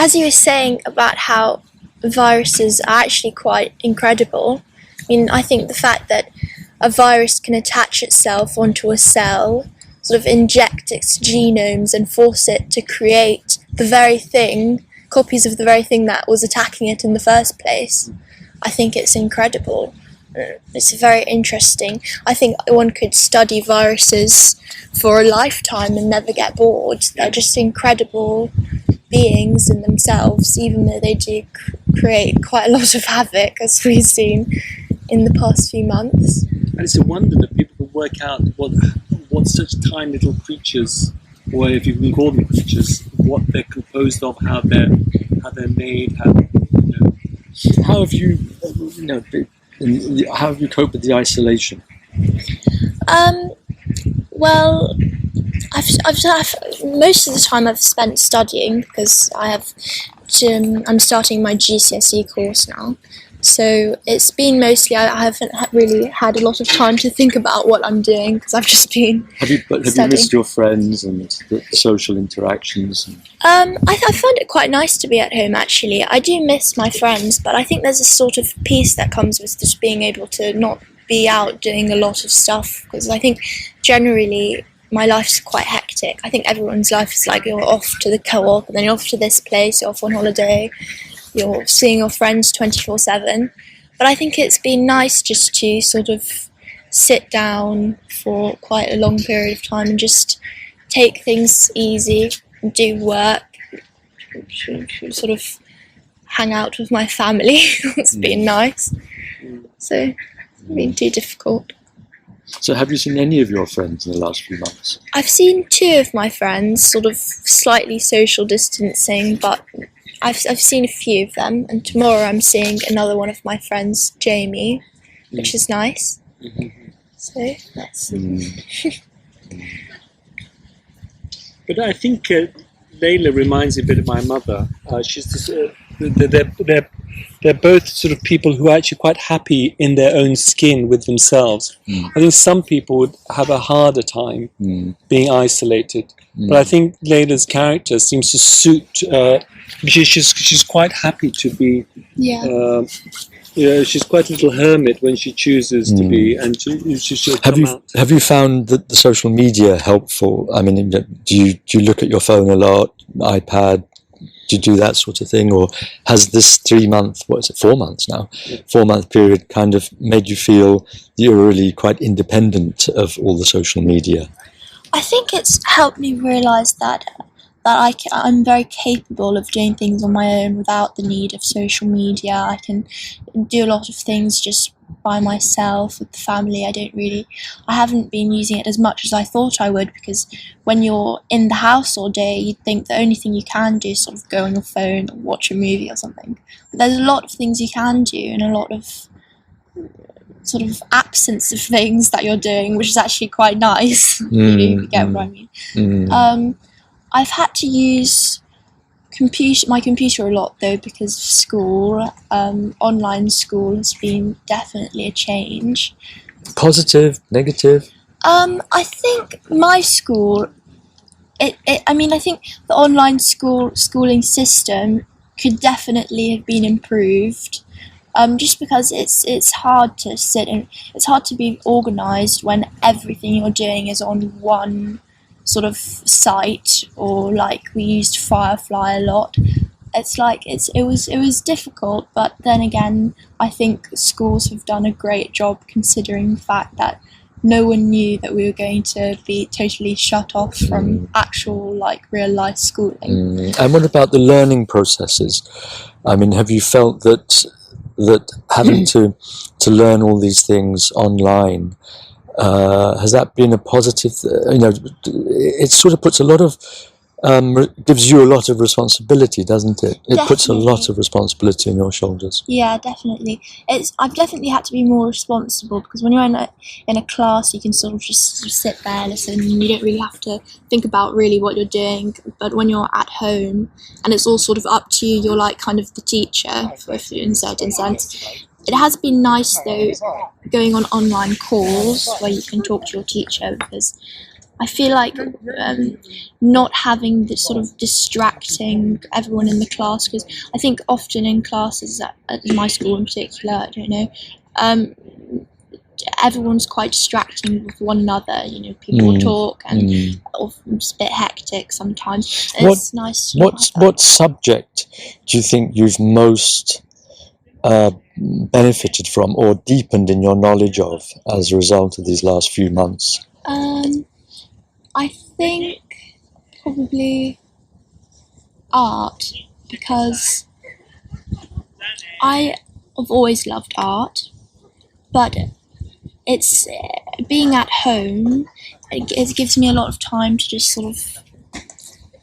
as you were saying about how viruses are actually quite incredible, I mean, I think the fact that a virus can attach itself onto a cell, sort of inject its genomes and force it to create the very thing, copies of the very thing that was attacking it in the first place, I think it's incredible. It's very interesting. I think one could study viruses for a lifetime and never get bored. They're just incredible beings in themselves, even though they do create quite a lot of havoc, as we've seen in the past few months. And it's a wonder that people can work out what such tiny little creatures, or if you can call them creatures, what they're composed of, how they're made, How have you, how have you coped with the isolation? Well, I've most of the time I've spent studying, because I'm starting my GCSE course now. So it's been mostly, I haven't really had a lot of time to think about what I'm doing, because I've just been Have you missed your friends and the social interactions? I found it quite nice to be at home, actually. I do miss my friends, but I think there's a sort of peace that comes with just being able to not be out doing a lot of stuff, because I think generally my life's quite hectic. I think everyone's life is like, you're off to the co-op, and then you're off to this place, you're off on holiday, you're seeing your friends 24/7. But I think it's been nice just to sort of sit down for quite a long period of time and just take things easy and do work, sort of hang out with my family. It's been nice. So it's been too difficult. So have you seen any of your friends in the last few months? I've seen two of my friends, sort of slightly social distancing, but I've seen a few of them, and tomorrow I'm seeing another one of my friends, Jamie, which is nice. So that's... But I think Layla reminds me a bit of my mother. She's just, they're both sort of people who are actually quite happy in their own skin with themselves. I think some people would have a harder time being isolated. But I think Layla's character seems to suit. She's quite happy to be. She's quite a little hermit when she chooses to be, and she'll come out. Have you found that the social media helpful? I mean, do you look at your phone a lot, iPad? Do you do that sort of thing, or has this 4 months now, 4 month period kind of made you feel that you're really quite independent of all the social media? I think it's helped me realise that I'm very capable of doing things on my own without the need of social media. I can do a lot of things just by myself with the family. I haven't been using it as much as I thought I would, because when you're in the house all day, you'd think the only thing you can do is sort of go on your phone or watch a movie or something. But there's a lot of things you can do, and a lot of sort of absence of things that you're doing, which is actually quite nice. You get what I mean. I've had to use my computer a lot, though, because of school. Online school has been definitely a change. Positive, negative? I think my school, I think the online schooling system could definitely have been improved. Just because it's hard to it's hard to be organised when everything you're doing is on one sort of site, or like we used Firefly a lot. It's like it was difficult, but then again, I think schools have done a great job, considering the fact that no one knew that we were going to be totally shut off from actual real life schooling. And what about the learning processes? I mean, have you felt that having to learn all these things online, has that been a positive? It sort of puts a lot of gives you a lot of responsibility, doesn't it? It puts a lot of responsibility on your shoulders. Yeah, definitely. I've definitely had to be more responsible, because when you're in a class, you can sort of just sit there, listen. You don't really have to think about really what you're doing. But when you're at home and it's all sort of up to you, you're like kind of the teacher, in a certain sense. It has been nice, though, going on online calls where you can talk to your teacher, because I feel like not having the sort of distracting everyone in the class, because I think often in classes at my school in particular, I don't know, everyone's quite distracting with one another. People will talk and often it's a bit hectic sometimes. It's nice to not have that. What subject do you think you've most benefited from or deepened in your knowledge of as a result of these last few months? I think probably art, because I have always loved art, but it's being at home. It gives me a lot of time to just sort of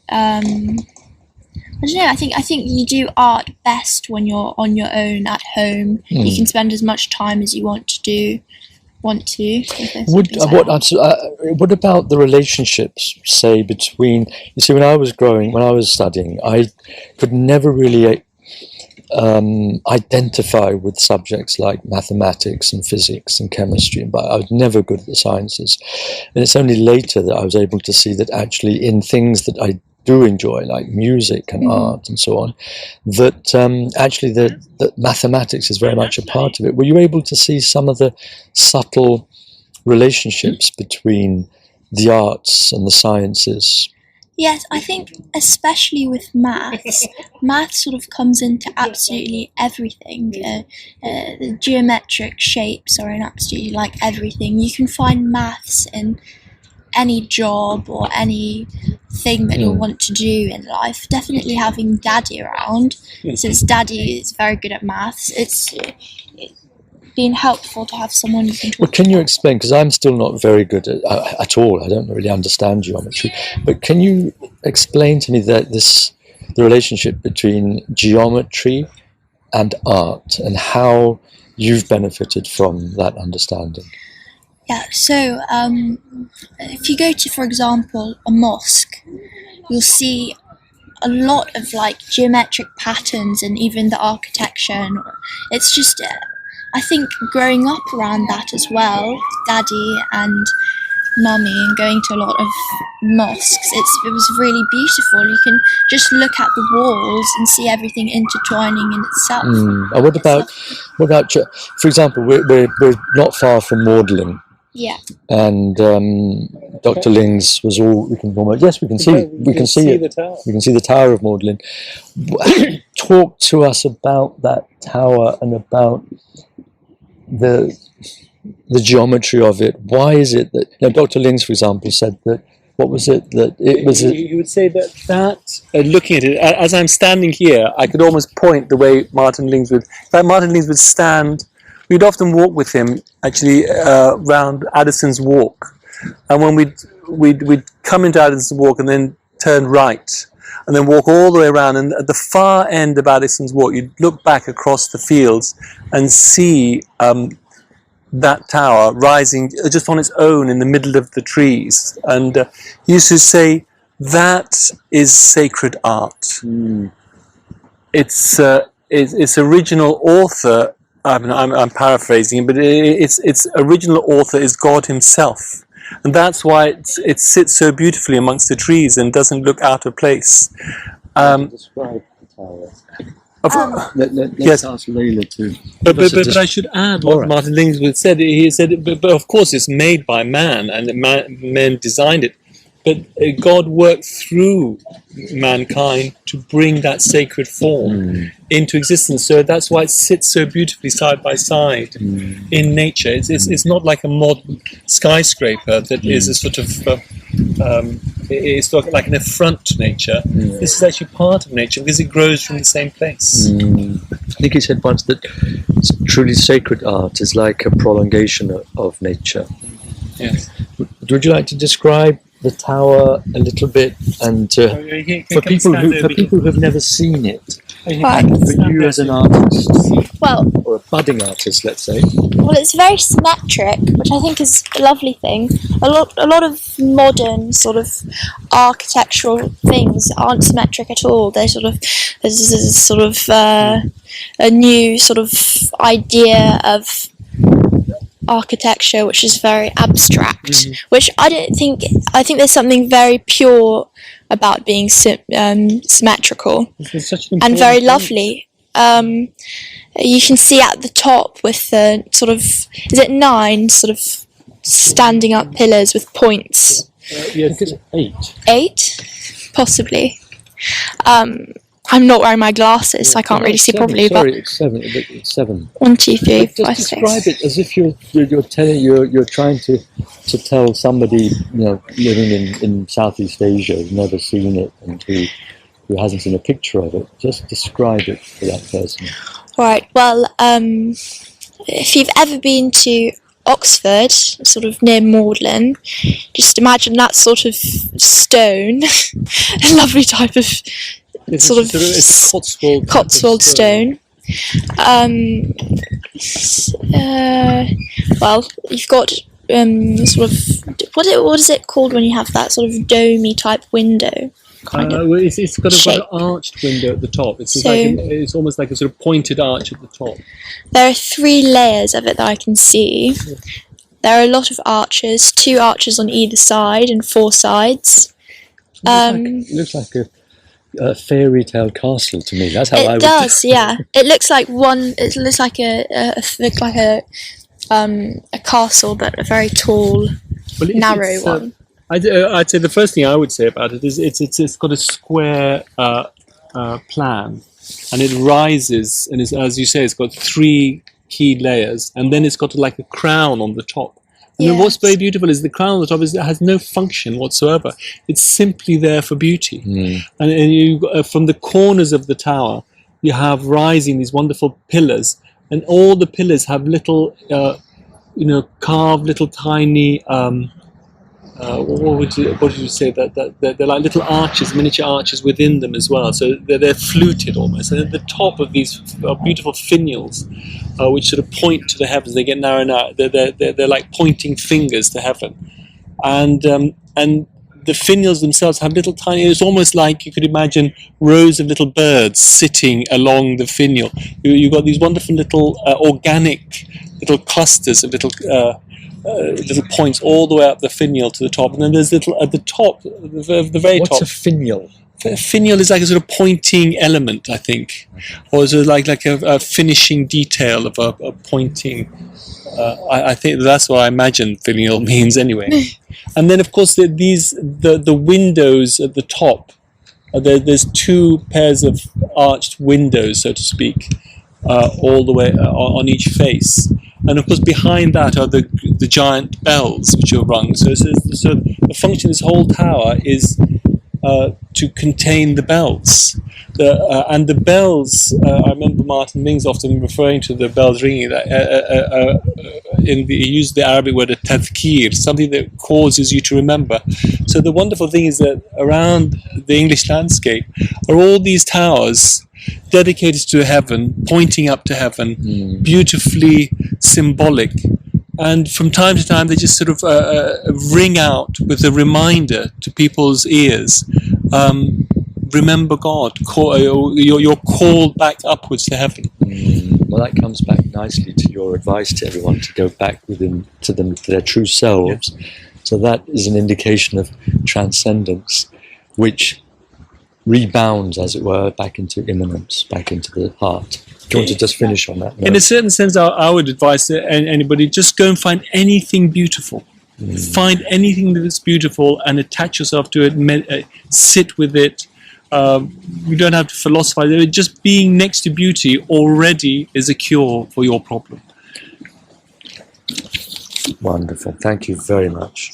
I don't know. I think you do art best when you're on your own at home. You can spend as much time as you want to. What about the relationships, say, between? You see, when I was studying, I could never really identify with subjects like mathematics and physics and chemistry, but I was never good at the sciences. And it's only later that I was able to see that actually in things that I do enjoy, like music and art and so on, that actually that mathematics is very much a part of it. Were you able to see some of the subtle relationships between the arts and the sciences? Yes, I think especially with maths, math sort of comes into absolutely everything. The geometric shapes are in absolutely like everything. You can find maths in any job or any thing that you want to do in life. Definitely having Daddy around, since Daddy is very good at maths, it's been helpful to have someone you can talk to. Well, can you explain, because I'm still not very good at all, I don't really understand geometry, but can you explain to me that the relationship between geometry and art and how you've benefited from that understanding? Yeah, so if you go to, for example, a mosque, you'll see a lot of like geometric patterns and even the architecture. And it's just, I think growing up around that as well, Daddy and Mummy, and going to a lot of mosques, it was really beautiful. You can just look at the walls and see everything intertwining in itself. And what about, for example, we're not far from Magdalen. Yeah. And Dr. Ling's was all we can almost. Yes, we can see it. We can see the Tower of Magdalen. Talk to us about that tower and about the geometry of it. Why is it that Dr. Ling's, for example, said that? What was it that it was? You would say that looking at it, as I'm standing here, I could almost point the way Martin Lings would. Like Martin Lings would stand. We'd often walk with him, actually, round Addison's Walk, and when we'd come into Addison's Walk and then turn right, and then walk all the way around, and at the far end of Addison's Walk, you'd look back across the fields and see that tower rising just on its own in the middle of the trees, and he used to say that is sacred art. Its original author. I'm paraphrasing, but its original author is God Himself, and that's why it sits so beautifully amongst the trees and doesn't look out of place. Describe the tower. Let's ask Leila to. But I should add what Martin Lings said. He said, but of course it's made by man, and men designed it. But God worked through mankind to bring that sacred form into existence. So that's why it sits so beautifully side by side in nature. It's not like a modern skyscraper that is a sort of it's sort of like an affront to nature. This is actually part of nature because it grows from the same place. I think he said once that truly sacred art is like a prolongation of nature. Yes. Would you like to describe the tower a little bit, and for people who have never seen it, and for you as an artist, or a budding artist, let's say. Well, it's very symmetric, which I think is a lovely thing. A lot of modern sort of architectural things aren't symmetric at all. They're sort of a new sort of idea of architecture which is very abstract, Mhm. which I think there's something very pure about being symmetrical It's such an and very important lovely. You can see at the top with the sort of, is it 9 sort of standing up pillars with points? point. Yes, it's 8. 8, possibly. I'm not wearing my glasses, so I can't really see properly. Sorry, it's 7. It's 7. 1, 2, 3, But 5, just 6. describe it as if you're trying to tell somebody, living in Southeast Asia who's never seen it and who hasn't seen a picture of it. Just describe it for that person. Right. Well, if you've ever been to Oxford, sort of near Magdalen, just imagine that sort of stone, a lovely type of It's sort of it's a Cotswold, type of Cotswold stone. Well, you've got sort of what is it called when you have that sort of domey type window? Kind of. Well, it's got shape. an arched window at the top. It's So- it's almost like a sort of pointed arch at the top. There are 3 layers of it that I can see. There are a lot of arches, 2 arches on either side and 4 sides. It looks like a fairy tale castle to me. That's how I It would. does, yeah. It looks like one. It looks like a castle, but a very tall, Well, narrow one. I'd say the first thing I would say about it is it's got a square plan, and it rises, and as you say, it's got 3 key layers, and then it's got like a crown on the top. And then what's Yes. very beautiful is the crown on the top is it has no function whatsoever. It's simply there for beauty. And you, from the corners of the tower, you have rising these wonderful pillars, and all the pillars have little, carved little tiny. What would you say that they're like little arches, miniature arches within them as well. So they're fluted almost, and at the top of these beautiful finials, which sort of point to the heavens, they get narrower and narrower. They're like pointing fingers to heaven, and the finials themselves have little tiny. It's almost like you could imagine rows of little birds sitting along the finial. You've got these wonderful little organic little clusters of little points all the way up the finial to the top, and then there's little at the top, the very What's top. a finial? A finial is like a sort of pointing element, I think, or is it like a finishing detail of a pointing. I think that's what I imagine finial means anyway. And then, of course, the windows at the top. There's 2 pairs of arched windows, so to speak, all the way on each face. And of course, behind that are the giant bells which are rung. So the function of this whole tower is to contain the bells. And the bells, I remember Martin Mings often referring to the bells ringing. He used the Arabic word tadhkir, something that causes you to remember. So the wonderful thing is that around the English landscape are all these towers dedicated to heaven, pointing up to heaven, beautifully symbolic. And from time to time, they just sort of ring out with a reminder to people's ears. Remember God. You're called back upwards to heaven. Well, that comes back nicely to your advice to everyone to go back to their true selves. Yes. So that is an indication of transcendence, which rebounds, as it were, back into immanence, back into the heart. Do you want to just finish on that note? In a certain sense, I would advise anybody, just go and find anything beautiful. Find anything that is beautiful and attach yourself to it, sit with it. You don't have to philosophize. Just being next to beauty already is a cure for your problem. Wonderful. Thank you very much.